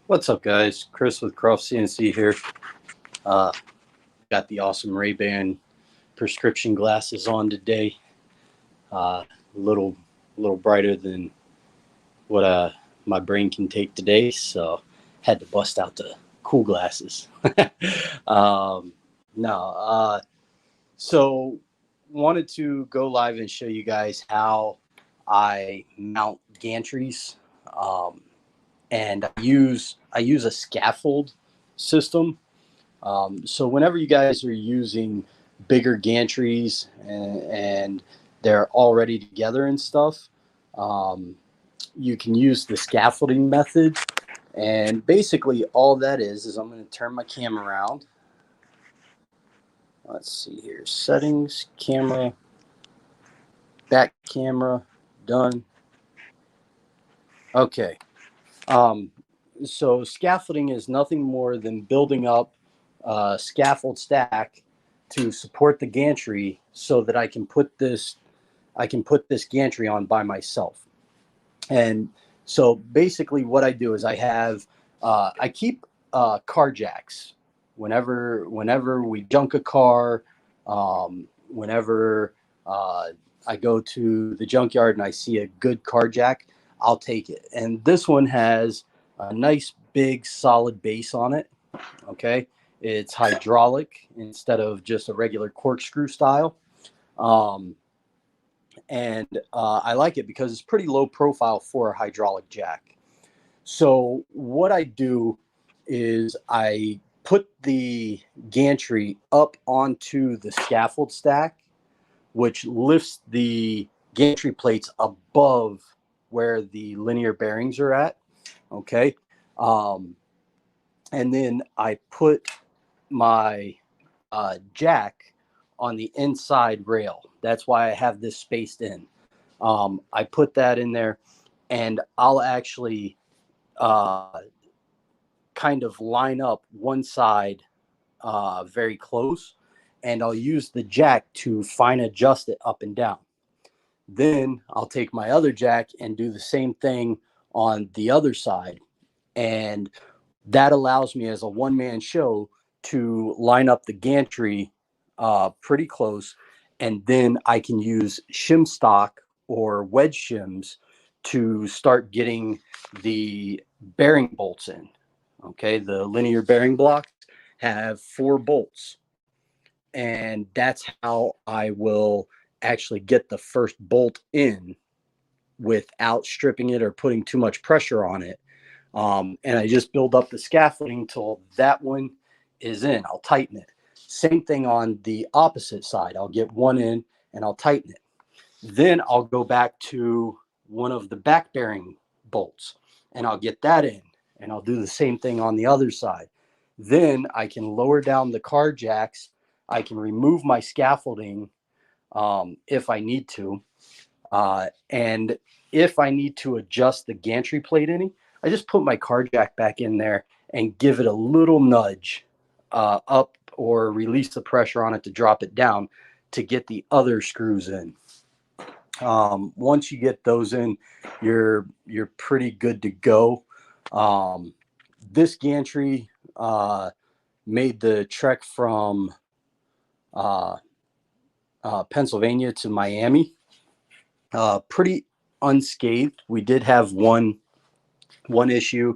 What's up, guys? Chris with Croft CNC here. Uh, got the awesome Ray-Ban prescription glasses on today. A little brighter than what my brain can take today, so had to bust out the cool glasses. um, no, so wanted to go live and show you guys how I mount gantries. Um, and I use a scaffold system. So whenever you guys are using bigger gantries and they're already together and stuff, um, you can use the scaffolding method. And basically, all that is I'm going to turn my camera around. Let's see here: settings, camera, back camera, done. Okay. Um, so scaffolding is nothing more than building up a scaffold stack to support the gantry so that I can put this gantry on by myself. And so basically what I do is I keep car jacks whenever we junk a car, whenever uh, I go to the junkyard and I see a good car jack, I'll take it. And this one has a nice big solid base on it. Okay, it's hydraulic instead of just a regular corkscrew style. Um, and I like it because it's pretty low profile for a hydraulic jack. So what I do is I put the gantry up onto the scaffold stack, which lifts the gantry plates above where the linear bearings are at. Okay. Um, and then I put my jack on the inside rail. That's why I have this spaced in. I put that in there, and I'll actually uh, kind of line up one side very close, and I'll use the jack to fine adjust it up and down. Then I'll take my other jack and do the same thing on the other side. And that allows me as a one man show to line up the gantry pretty close. And then I can use shim stock or wedge shims to start getting the bearing bolts in. Okay, the linear bearing blocks have 4 bolts, and that's how I will actually get the first bolt in without stripping it or putting too much pressure on it. And I just build up the scaffolding until that one is in. I'll tighten it. Same thing on the opposite side. I'll get one in and I'll tighten it. Then I'll go back to one of the back bearing bolts and I'll get that in, and I'll do the same thing on the other side. Then I can lower down the car jacks. I can remove my scaffolding if I need to. And if I need to adjust the gantry plate any, I just put my car jack back in there and give it a little nudge up or release the pressure on it to drop it down to get the other screws in. Once you get those in, you're pretty good to go. This gantry made the trek from uh, Pennsylvania to Miami pretty unscathed. We did have one issue.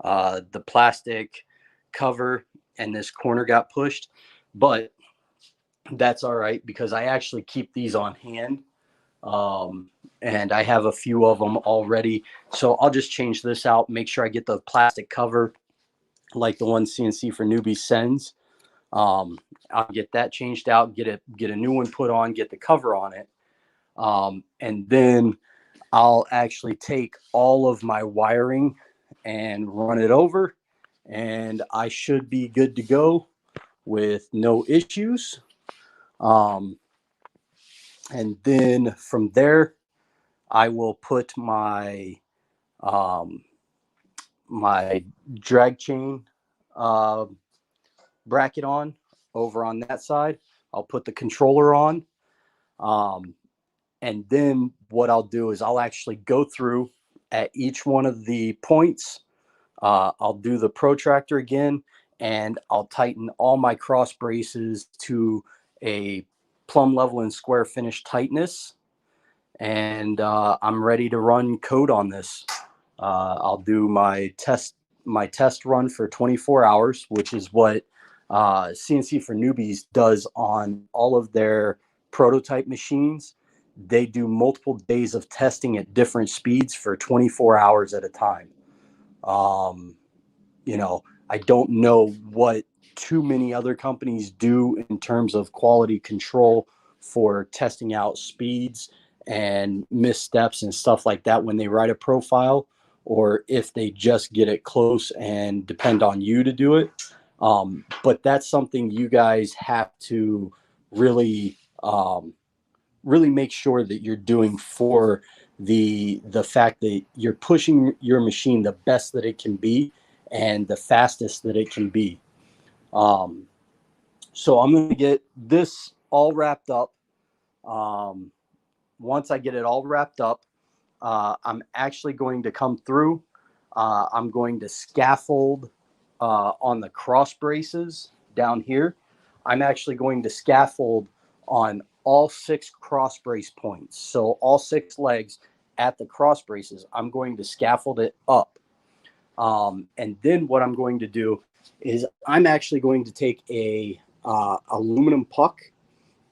The plastic cover and this corner got pushed, but that's all right because I actually keep these on hand. And I have a few of them already. So I'll just change this out, make sure I get the plastic cover like the one CNC for Newbie sends. I'll get that changed out, get a new one put on, get the cover on it. And then I'll actually take all of my wiring and run it over, and I should be good to go with no issues. Um, and then from there, I will put um, my drag chain uh, bracket on over on that side. I'll put the controller on. Um, and then what I'll do is I'll actually go through at each one of the points I'll do the protractor again, and I'll tighten all my cross braces to a plumb level and square finish tightness. And I'm ready to run code on this. I'll do my test run for 24 hours, which is what CNC for Newbies does on all of their prototype machines. They do multiple days of testing at different speeds for 24 hours at a time. Um, you know, I don't know what too many other companies do in terms of quality control for testing out speeds and missteps and stuff like that when they write a profile, or if they just get it close and depend on you to do it. But that's something you guys have to really really make sure that you're doing for the fact that you're pushing your machine the best that it can be and the fastest that it can be. Um, so I'm going to get this all wrapped up. Um, Once I get it all wrapped up, I'm actually going to come through. I'm going to scaffold on the cross braces down here. I'm actually going to scaffold on all 6 cross brace points. So all 6 legs at the cross braces, I'm going to scaffold it up. And then what I'm going to do is I'm actually going to take a aluminum puck,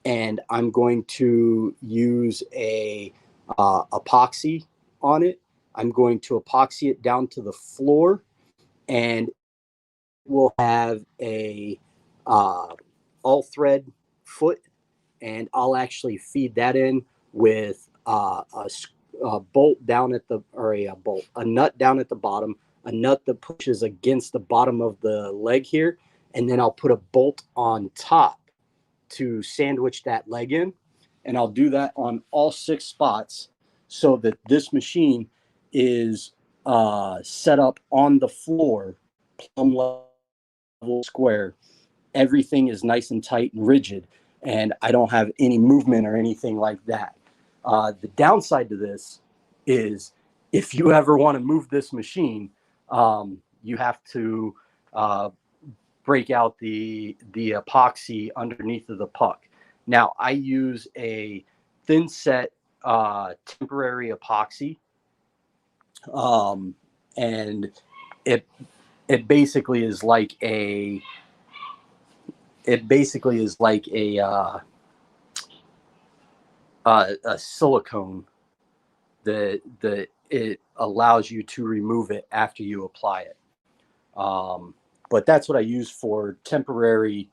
and I'm going to use a epoxy on it. I'm going to epoxy it down to the floor, and we'll have a all thread foot, and I'll actually feed that in with a bolt down at the, or a nut down at the bottom, a nut that pushes against the bottom of the leg here, and then I'll put a bolt on top to sandwich that leg in, and I'll do that on all 6 spots so that this machine is set up on the floor, plumb level square. Everything is nice and tight and rigid, and I don't have any movement or anything like that. The downside to this is if you ever want to move this machine, you have to break out the epoxy underneath of the puck. Now I use a thin set temporary epoxy, and it it basically is like a it basically is like a silicone that it allows you to remove it after you apply it. But that's what I use for temporary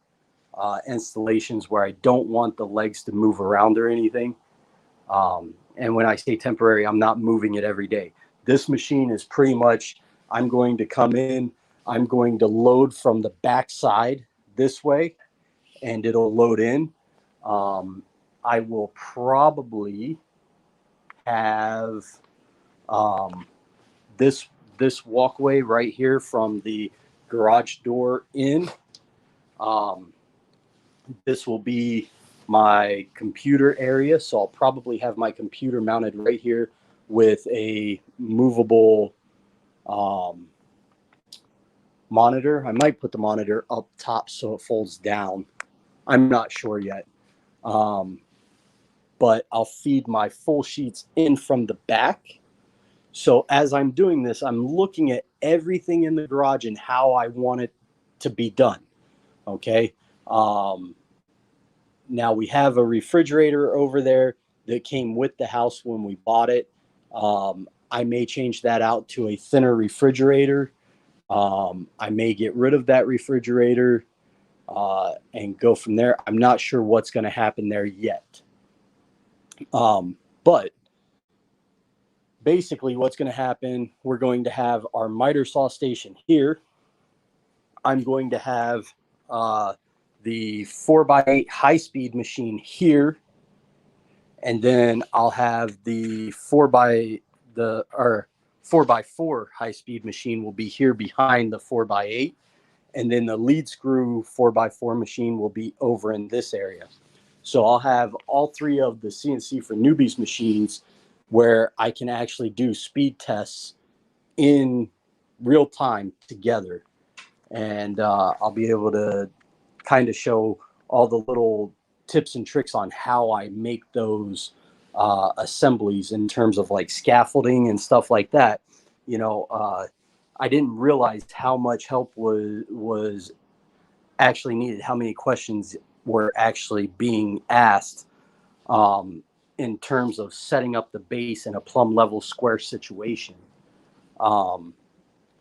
installations where I don't want the legs to move around or anything. And when I say temporary, I'm not moving it every day. This machine is pretty much, I'm going to come in, I'm going to load from the back side this way, and it'll load in. I will probably have this walkway right here from the garage door in. Um, this will be my computer area, so I'll probably have my computer mounted right here with a movable monitor. I might put the monitor up top so it folds down. I'm not sure yet. But I'll feed my full sheets in from the back. So as I'm doing this, I'm looking at everything in the garage and how I want it to be done. Okay. Now we have a refrigerator over there that came with the house when we bought it. I may change that out to a thinner refrigerator. I may get rid of that refrigerator and go from there. I'm not sure what's going to happen there yet. But basically what's going to happen, we're going to have our miter saw station here. I'm going to have the 4x8 high-speed machine here, and then I'll have the 4x4 high-speed machine will be here behind the 4x8, and then the lead screw 4x4 machine will be over in this area. So I'll have all 3 of the CNC for Newbies machines where I can actually do speed tests in real time together. And I'll be able to kind of show all the little tips and tricks on how I make those assemblies in terms of like scaffolding and stuff like that. You know, I didn't realize how much help was actually needed, how many questions were actually being asked in terms of setting up the base in a plumb level square situation. Um,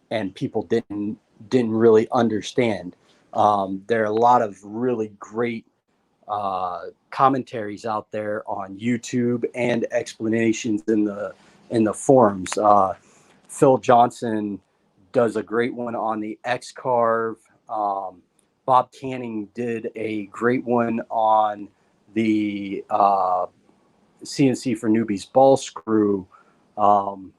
and people didn't really understand. There are a lot of really great commentaries out there on YouTube and explanations in the forums. Phil Johnson does a great one on the X carve. Bob Canning did a great one on the CNC for Newbies ball screw. I'm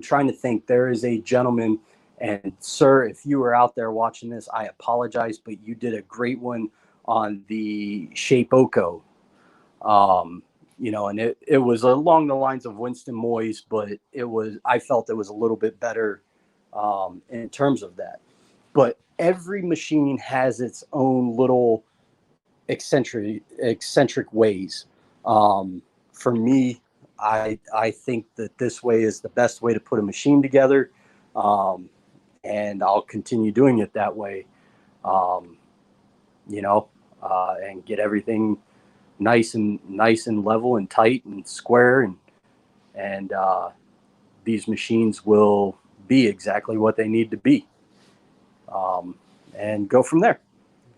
trying to think. There is a gentleman, and sir, if you are out there watching this, I apologize, but you did a great one on the Shape Oko. You know, and it was along the lines of Winston Moyes, but I felt it was a little bit better in terms of that. But every machine has its own little eccentric ways. For me, I think that this way is the best way to put a machine together, and I'll continue doing it that way. You know, and get everything nice and level and tight and square, and these machines will be exactly what they need to be, and go from there.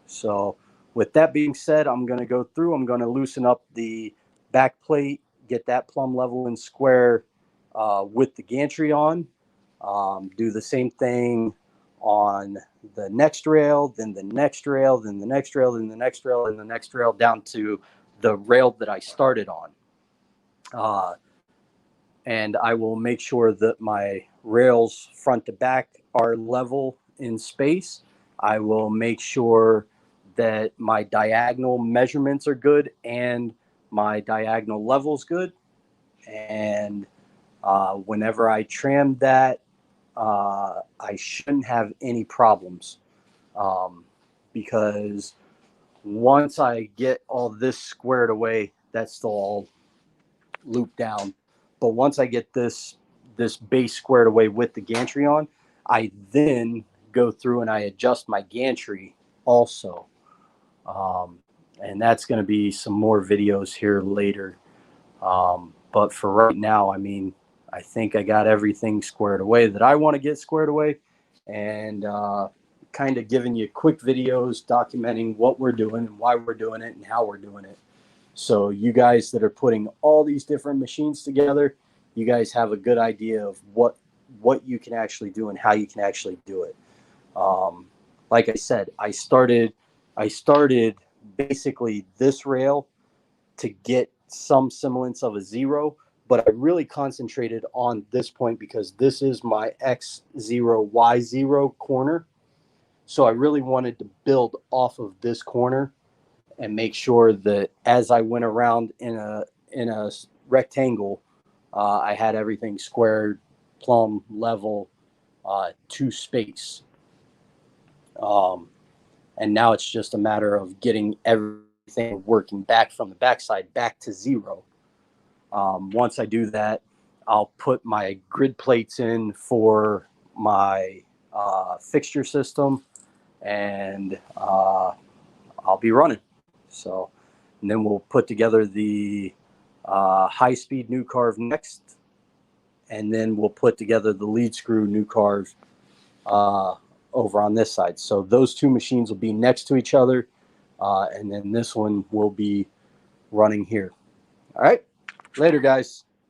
So with that being said, I'm going to go through. I'm going to loosen up the back plate, get that plumb level and square with the gantry on. Do the same thing on the next rail, then the next rail, then the next rail, then the next rail, and the next rail down to the rail that I started on. And I will make sure that my rails front to back are level in space. I will make sure that my diagonal measurements are good and my diagonal level's good. And whenever I trim that, I shouldn't have any problems, because once I get all this squared away, that's still all looped down. But once I get this base squared away with the gantry on, I then go through and I adjust my gantry also. And that's going to be some more videos here later. But for right now, I mean, I think I got everything squared away that I want to get squared away, and kind of giving you quick videos documenting what we're doing and why we're doing it and how we're doing it. So you guys that are putting all these different machines together, you guys have a good idea of what you can actually do and how you can actually do it. Like I said, I started basically this rail to get some semblance of a zero, but I really concentrated on this point because this is my X0, Y0 corner. So I really wanted to build off of this corner and make sure that as I went around in a rectangle, I had everything squared, plumb, level, to space. And now it's just a matter of getting everything working back from the backside back to zero. Once I do that, I'll put my grid plates in for my fixture system, and I'll be running. So, and then we'll put together the high-speed new carve next, and then we'll put together the lead screw new carve over on this side. So those two machines will be next to each other, and then this one will be running here. All right, later, guys.